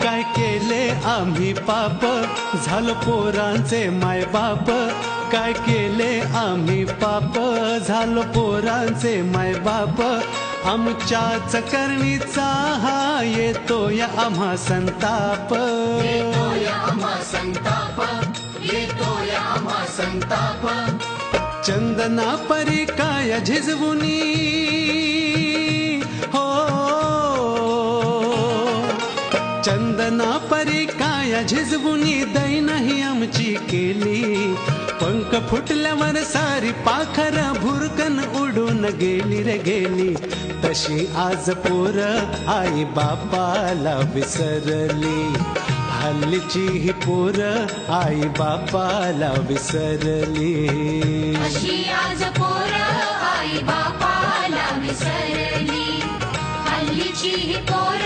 काय केले आम्ही पाप, झालो पोरांचे मायबाप. काय केले आम्ही पाप, झालो पोरांचे मायबाप. आमच्याच करणीचा हा येतोय आम्हा संताप. येतोय आम्हा संताप, येतोय आम्हा संताप. चंदना परी काय झिजवुनी हो, चंदना परी काय झिजवुनी दैनही आमची केली. पंख फुटल्यावर सारी पाखर भुरकन उडून गेली रे गेली. तशी आज पोर आई बापाला विसरली. हल्लीची ही पोर आई बापाला विसरली. अशी आज पोर आई बापाला विसरली. हल्लीची ही पोर